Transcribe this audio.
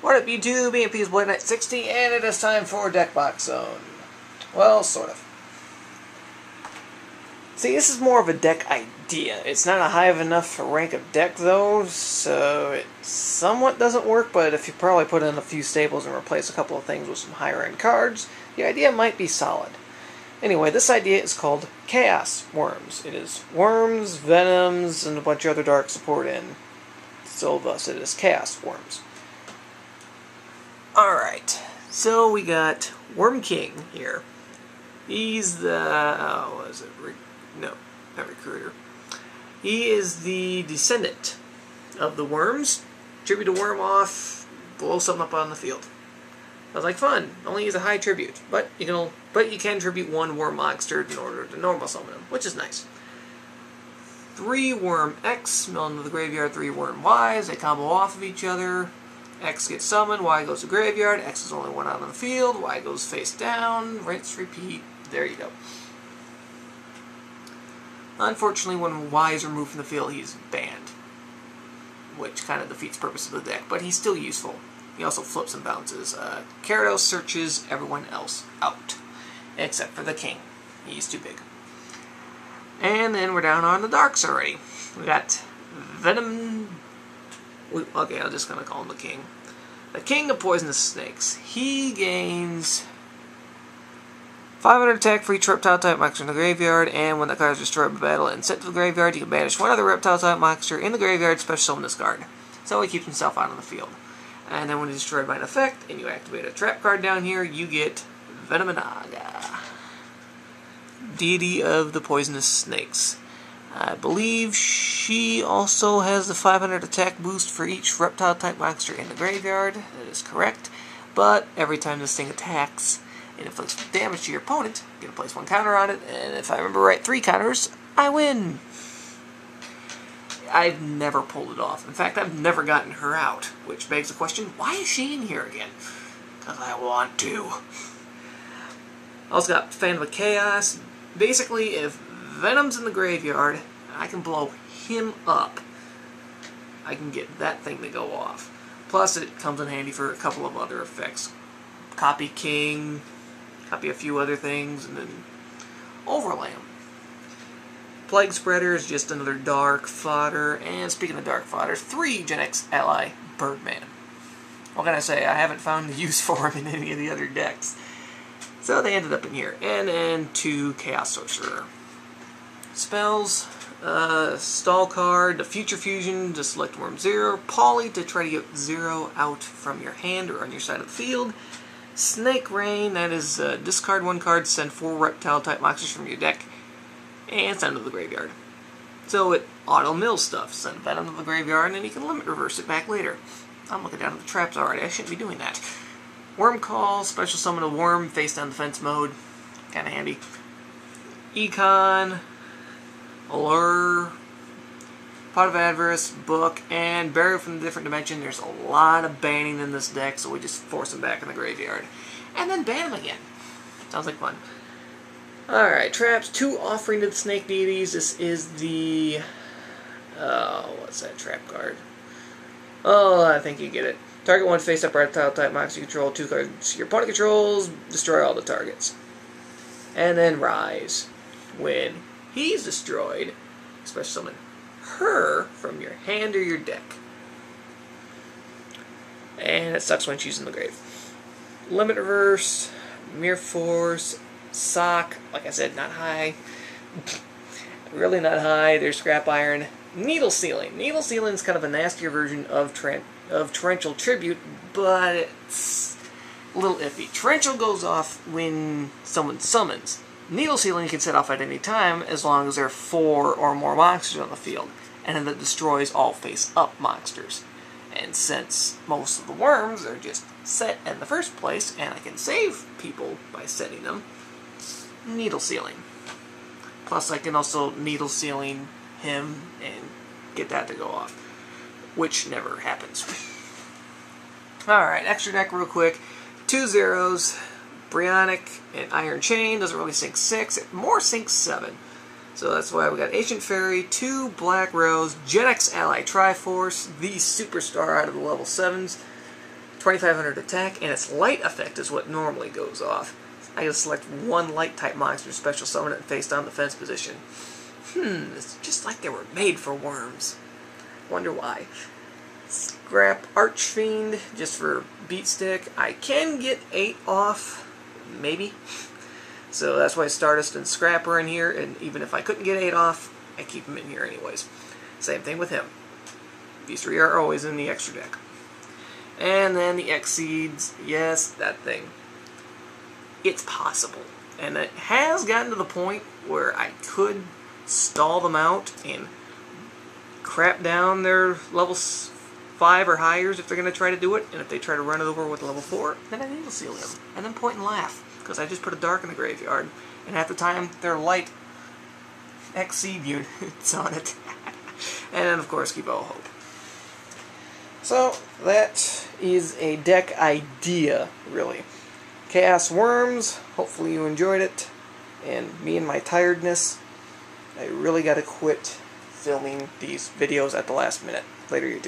What up, YouTube? BMP's Blade Knight 60, and it is time for Deck Box Zone. Well, sort of. See, this is more of a deck idea. It's not a high enough rank of deck, though, so it somewhat doesn't work, but if you probably put in a few staples and replace a couple of things with some higher-end cards, the idea might be solid. Anyway, this idea is called Chaos Worms. It is worms, venoms, and a bunch of other dark support in. So thus it is Chaos Worms. Alright, so we got Venom King here. He's the... oh, what is it? No, not Recruiter. He is the descendant of the worms. Tribute a worm off, blow something up on the field. Sounds like fun. Only use a high tribute, but you can tribute one worm monster in order to normal summon him, which is nice. 3 worm X, mill into the graveyard, 3 worm Ys. They combo off of each other. X gets summoned, Y goes to graveyard. X is only one out on the field. Y goes face down. Rinse, repeat. There you go. Unfortunately, when Y is removed from the field, he's banned, which kind of defeats the purpose of the deck, but he's still useful. He also flips and bounces. Gyarados searches everyone else out, except for the king. He's too big. And then we're down on the darks already. We got Venom... okay, I'm just going to call him the king. The king of poisonous snakes. He gains 500 attack for each reptile type monster in the graveyard, and when that card is destroyed by battle and sent to the graveyard, you can banish one other reptile type monster in the graveyard, special summon this card. So he keeps himself out on the field. And then when he's destroyed by an effect, and you activate a trap card down here, you get Venomanaga, deity of the poisonous snakes. I believe she also has the 500 attack boost for each reptile type monster in the graveyard. That is correct. But every time this thing attacks and inflicts damage to your opponent, you can place 1 counter on it, and if I remember right, 3 counters, I win. I've never pulled it off. In fact, I've never gotten her out, which begs the question, why is she in here again? Because I want to. Also got Fan of the Chaos. Basically, if Venom's in the graveyard, I can blow him up. I can get that thing to go off. Plus, it comes in handy for a couple of other effects. Copy King, copy a few other things, and then overlay them. Plague Spreader is just another dark fodder. And speaking of dark fodder, 3 Gen X ally Birdman. What can I say? I haven't found the use for him in any of the other decks. So they ended up in here. And then 2 Chaos Sorcerer. Spells, stall card, the Future Fusion to select Worm 0, Poly to try to get 0 out from your hand or on your side of the field, Snake Rain, that is discard 1 card, send 4 reptile type monsters from your deck, and send them to the graveyard. So it auto-mills stuff, send Venom to the graveyard, and then you can limit reverse it back later. I'm looking down at the traps already, I shouldn't be doing that. Worm Call, special summon a worm, face down defense mode, kinda handy. Econ, Allure, Pot of Avarice, Book, and Burial from the Different Dimension. There's a lot of banning in this deck, so we just force them back in the graveyard. And then ban them again. Sounds like fun. Alright, traps. 2 Offering to the Snake Deities. This is the... oh, what's that trap card? Oh, I think you get it. Target 1 face-up reptile type monster you control, 2 cards your opponent controls, destroy all the targets. And then Rise. When he's destroyed, special summon her from your hand or your deck. And it sucks when she's in the grave. Limit Reverse, Mere Force, Sock, like I said, not high. Really not high. There's Scrap Iron. Needle Sealing. Needle Sealing is kind of a nastier version of Torrential Tribute, but it's a little iffy. Torrential goes off when someone summons. Needle Sealing you can set off at any time as long as there are 4 or more monsters on the field, and then that destroys all face-up monsters. And since most of the worms are just set in the first place, and I can save people by setting them, Needle Sealing. Plus I can also Needle Sealing him and get that to go off, which never happens. Alright, extra deck real quick. 2 zeros. Brionic and Iron Chain doesn't really sink 6, it more sinks 7. So that's why we got Ancient Fairy, 2 Black Rose, Gen X Ally Triforce, the superstar out of the level 7s, 2500 attack, and its light effect is what normally goes off. I gotta select one light type monster, special summon it, and face down defense position. It's just like they were made for worms. Wonder why. Scrap Archfiend, just for beat stick. I can get 8 off, maybe. So that's why Stardust and Scrap are in here, and even if I couldn't get 8 off, I keep them in here anyways. Same thing with him. These 3 are always in the extra deck. And then the X-Seeds, yes, that thing. It's possible. And it has gotten to the point where I could stall them out and crap down their level 5 or higher if they're going to try to do it. And if they try to run it over with level 4, then I Needle Seal him. And then point and laugh. Because I just put a dark in the graveyard. And half the time, they're light X-Seed units on it. And then, of course, keep all hope. So, that is a deck idea, really. Chaos Worms, hopefully you enjoyed it. And me and my tiredness, I really gotta quit filming these videos at the last minute. Later, you do.